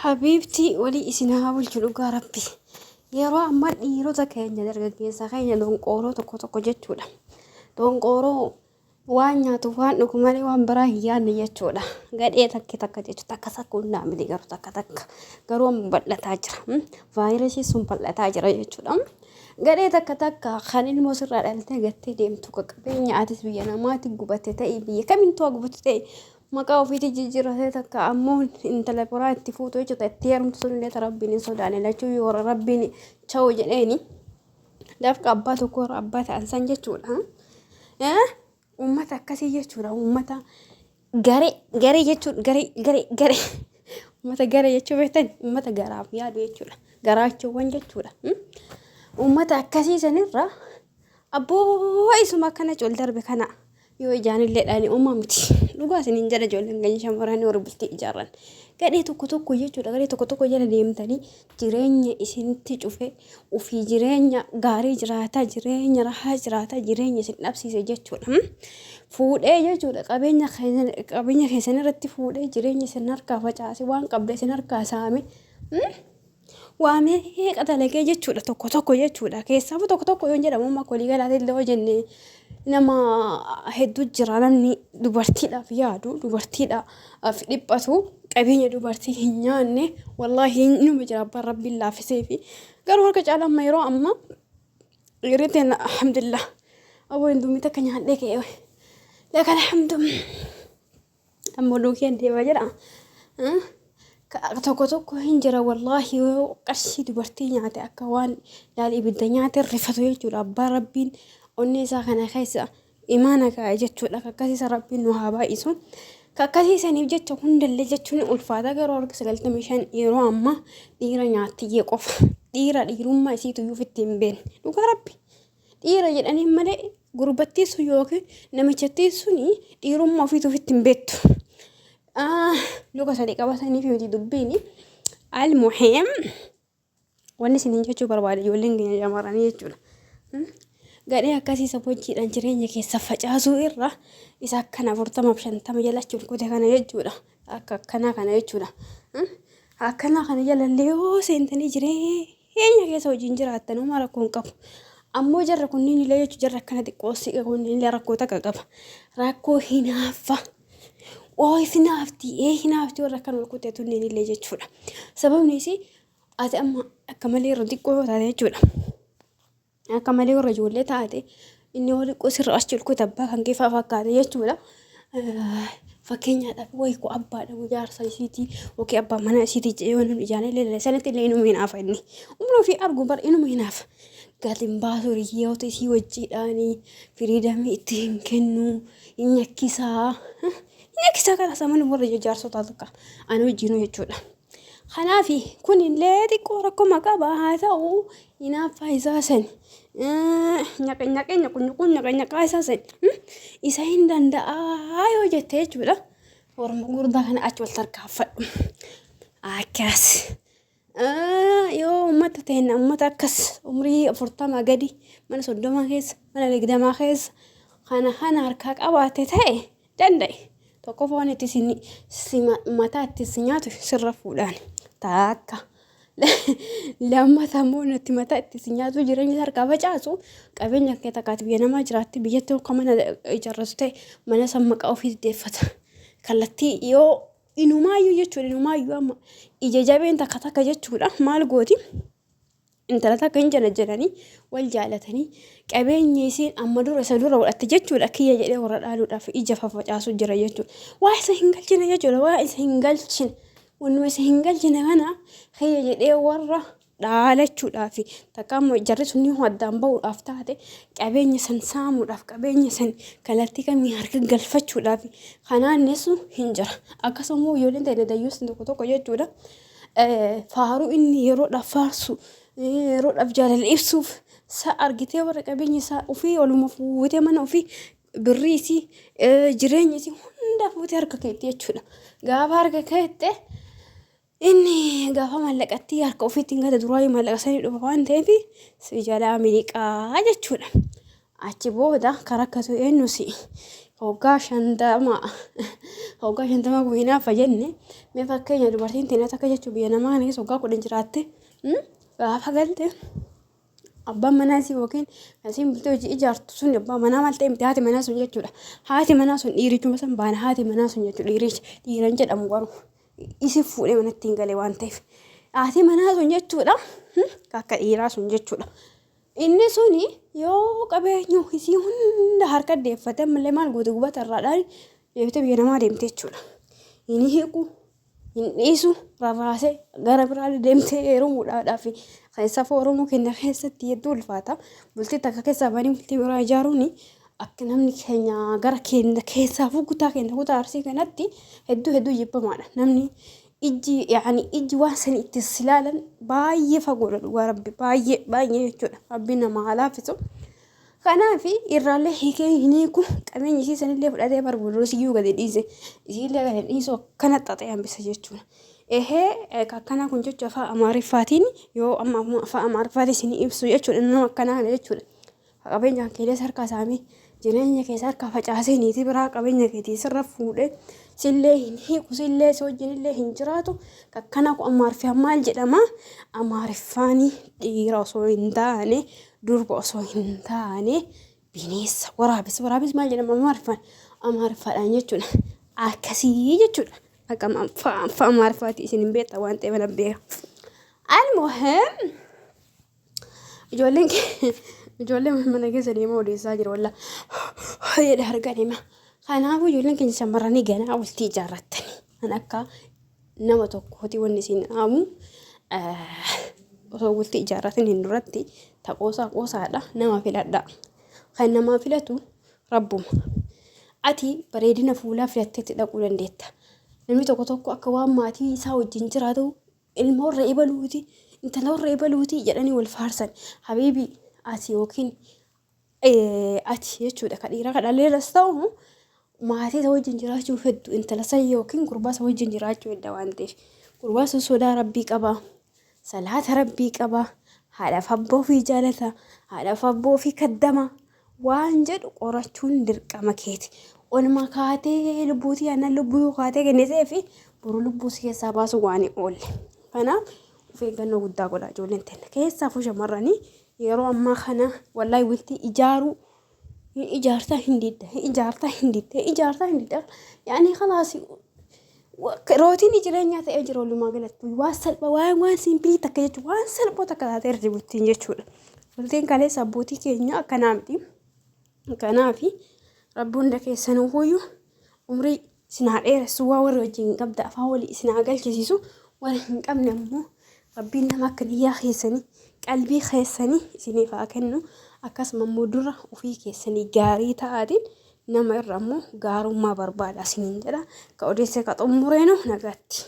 Habiibti walii isin haa bulchu dhugaa rabbi. Yeroo ammaa dhiirota keenya dargaggeessa keenya donqooroo tokko jechuudha. Donqooroo waan nyaatu waan dhugu malee waan biraa hin yaadne jechuudha. Gadhee takka jechuudha. Akka sakkuunaa miti garuu takka garuu bal'ataa jira. Vaayirasii sun bal'ataa jira jechuudha. Gadhee takka kan ilmoo sirraa dhaltee gattee deemtu qaqqabeenya aatis biyya namaatti gubatte ta'e biyya kamiintuu gubatte ta'e maqaa ofiitii jijjiirratee takka ammoo intala biraa itti fuutu jechuudha. Itti heerumtu sun illee rabbiin hin sodaanne lachuu yoo rabbiin cha'u jedheeni dafqa abbaa tokko abbaa ta'an san jechuudha. Uummata akkasii jechuudha. Uummata garee jechuudha. Garee uummata garee jechuu beektan uummata garaaf yaadu jechuudha. Garaachuuwwan jechuudha. Uummata akkasii sanirra abboo isuma akkana col darbe kana yoo ijaanillee dhaanii uumamti. Dhugaa isiniin jala ijoolleen keenya shamarranii warra bultii ijaarran. Gadhee tokko jechuudha. Gadhee tokko jala deemtanii jireenya isinitti cufe ofii jireenya gaarii jiraataa jireenya rahaa jiraataa jireenya isin dhabsiise jechuudha. Fuudhee jechuudha qabeenya keessan irratti fuudhee jireenya isin harkaa facaase waan qabda isin harkaa saame. Waamee qaxalaqee jechuudha tokko jechuudha. Keessaafu tokko yoo jedhamu amma kolii galaatee illee hojjenne nama hedduu jira namni dubartiidhaaf yaadu dubartiidhaaf dhiphatu qabeenya dubartii hin nyaanne wallaahi inuma jira abbaan rabbiin laaffisee fi garuu harka caalaa amma yeroo amma yerootiin alhamdulillah aboo hin dummita akka nyaadhee ka'e lakin alhamdulillah ammoo duukeen deema jedha. Tokko hin jira wallaahi yoo qarshii dubartii nyaate akka waan yaali ibidda nyaate rifatu jechuudha. Abbaan rabbiin onnee isaa kana keessa imaana kaa'e jechuudha. Akkasiisa rabbiin nu haa baay'isu. Akkasiisaniif jecha hundallee jechuun ulfaata garuu harka 95 yeroo ammaa dhiira nyaattiyyee qofa. Dhiirummaa isiitu ofitti hin beekne. Dhugaa rabbi. Dhiira jedhanii malee gurbattiisu yookiin namichatti dhiirummaa ofitti hin beektu. Luka sadii qabatanii fi miti dubbiin almuhiim wanni isiniin jechuu barbaade ijoolleen keenya shamarranii jechuudha. Gadhee akkasiisa hojiidhaan jireenya keessa facaasuu irra isa akkana 40-50 jalachuun kute kana jechuudha. Akkana kana jechuudha. Akkana kana jalallee yoo seentanii jireenya keessa hojiin jiraattan uma rakkoo hin qabu. Ammoo jarra kunniin illee jechuudha jarra akkana xiqqoo siqa kunniin illee rakkoo takka qaba. Rakkoo hinaafa. Hinaafti warra kan walqutee tunneen illee jechuudha. Sababni isii ati amma akka malee irra xiqqoo yoo taate jechuudha. Akka malee warra ijoollee taate inni wali qosirra as cilkuta abbaa kan keefaa fakkaate jechuudha. Fakkeenyaadhaaf wayii abbaadha jaarsa isiitii yookiin abbaa mana isiitii yoo nun ijaanee leellee sanatti illee inuma hinaafa inni. Umroo fi arguu bara inuma hinaafa. Gatiin baasuu riyyoota isii wajjiidhaanii firiidamii itti hin kennu hin nyakkisaa. Nyakkisaa kana saman warra jaarsotaa takka ani wajjinuu jechuudha. Kanaafi kun illee xiqqoo rakkoo maqaa haa ta'u hinaaffaa isaa san nyaqaa isaa san isa hin danda'a yoo jette jechuudha. Orma gurdaa kana achi wal tarkaanfadhu. Akkas yoo uummata ta'een uummata akkas umrii 40 gadi mana 30 keessa mana 20 keessa kana harkaa qabaate ta'e danda'e. Tokko foon itti mataa itti nyaatu sirra fuudhaan takka. Lammataa immoo itti mataa itti nyaatu jireenya harkaa facaasu qabeenya akka takkaatti biyya namaa jiraatti biyyatti akka mana ijaarratu ta'e mana sammaqaa ofii deeffata. Kallattii yoo inumaayyuu jechuudha inumaayyuu amma ija jabeen takka jechuudha maal gooti? Intala takka hin jedhanii wal jaalatanii qabeenyi isiin amma isa dura godhatte jechuudha kiyya jedhee warra dhaaluudhaaf ija faffacaasu jira jechuudha. Waa isa hin galchine jechuudha waa isa hin galchine wanuma isa hin galchine kana kiyya jedhee warra dhaalachuudhaaf takka ammoo jarri sunni addaan bahuudhaaf taate qabeenya san saamuudhaaf qabeenya san kallattii kamii harka galfachuudhaaf kanaannesu hin jira. Akkasumas ijoolleen ta'e dayyuus tokko jechuudha. Faaruu inni yeroodhaaf faarsu yeroodhaaf jaalala ibsuuf argitee warra qabeenya isaa ofii oluma fuutee mana ofii birrii isii jireenya isii hunda fuutee harka keetti jechuudha. Gaafa harka keette inni gaafa maallaqatti harka ofiitiin gata duraa maallaqa sanii dhufa waan ta'eef si jalaa miliqaa jechuudha. Achi booda karakkatu eenyusi hoggaa shantama hoggaa shantama guyyinaaf jenne mee fakkeenya dubartiin teenaa takka jechuun biyya namaa kana keessa hoggaa 10 jiraatte gaafa galte abbaan manaa si yookiin asiin bultee hojii ijaartu sun abbaa manaa maal ta'e miti haati manaa sun jechuudha. Haati manaa sun dhiirichuma san baana haati manaa sun jechuudha dhiiran jedhamu garuu isi fuudhee manatti hin galee waan ta'eef haati manaa sun jechuudha akka dhiiraa sun jechuudha. Inni suni yoo qabeenyu isii hunda harka deeffate malee maal goote gubata irraadhaan deebitee biyya namaa deemte jechuudha. Inni hiiku hin dhiisu rarraasee gara biraa deemtee heerumuudhaaf keessa Oromoo keenya keessatti hedduu ulfaata. Bultii takka keessaa banii bultii biraa ijaaruun akka namni keenya gara keenya keessaa kutaa keenya kutaa arsii kanatti hedduu jibbamaadha. Namni ijji waan san itti silaalan baay'ee fagoodha dhugaa rabbi baay'ee jechuudha. Rabbi nama haa laaffisu. Kanaaf irraallee hiikee hin hiiku qabeenyi isii sanillee fudhatee barbaadu siyyuu gadi dhiise isiillee gadi dhiisu akkana xaxee hambisa jechuudha. Akkana kun jechuun afaan Amaariffaatiin yoo amma afaan Amaariffaatiin isin ibsu jechuudha nama akkanaa kana jechuudha. Qabeenya keessa harkaa isaanii jireenya keessa harkaa facaasee niitii biraa qabeenya keetii sirra fuudhee sillee hin hiiku sillee si wajjinillee hin jiraatu akkana kun Amaariffaan maal jedhama Amaariffaanii dhiira osoo hin taane durba osoo hin taane bineensa waraabessa maal jedhama Amaariffaadhaan jechuudha akkasii jechuudha. Akkam Amaariffaatti isin hin beektan waan ta'eef nan beeka. Almuhim ijoolleen mana keessa deemaa odeessaa jiru walla jedhe arganima. Kanaafuu ijoolleen keenya shamarranii ganaa bultii ijaarrattanii kan akka nama tokkooti wanni isin dhaamu osoo bultii ijaarratanii duratti qoosaadha nama filadha. Kan nama filatu rabbuma. Ati bareedina fuulaa filatteetti dhaquu dandeetta. Namni tokko akka waan maatii isaa wajjin jiraatu ilma warra ebaluuti intala warra ebaluuti jedhanii wal faarsan. Habiibi ati yookiin ati jechuudha ka dhiiraa ka dhalleerras ta'u maatii isaa wajjin jiraachuu feddu intala isaa yookiin gurbaa isaa wajjin jiraachuu fedda waan ta'eef gurbaa isaa sodaa rabbii qaba salaata rabbii qaba haadhaaf abbaa ofii jaalata haadhaaf abbaa ofii kaddama waan jedhu qorachuun dirqama keeti. Olma kaatee lubbuutii aannan lubbuu kaatee kennitee fi boruu lubbuu si keessaa baasu waan oolle. Kanaaf of eeggannoo guddaa godhaa ijoolleen teenya keessaafuu shamarranii yeroo ammaa kana wallahi bultii ijaaruu ijaartaa hin didda yaani khalaas rootiin jireenyaa ta'ee jira walumaa galatti waan salphaa waan simplii takka jechuudha waan salphoo takka taatee irra bultiin jechuudha. Bultiin kaleessa abbootii keenya akkanaa miti. Kanaaf rabbi hunda keessanuu huyyuu umrii sinaa dheeressu waa warri wajjin qabda afaan walii sinaa galchisiisu warri hin qabne ammoo rabbiin nama akka niyyaa keessanii qalbii keessanii isiniif haa kennu akkasuma immoo dura ofii keessanii gaarii ta'aatiin nama irra immoo gaarummaa barbaada isiniin jedha ka odeesse ka xumureenu nagaatti.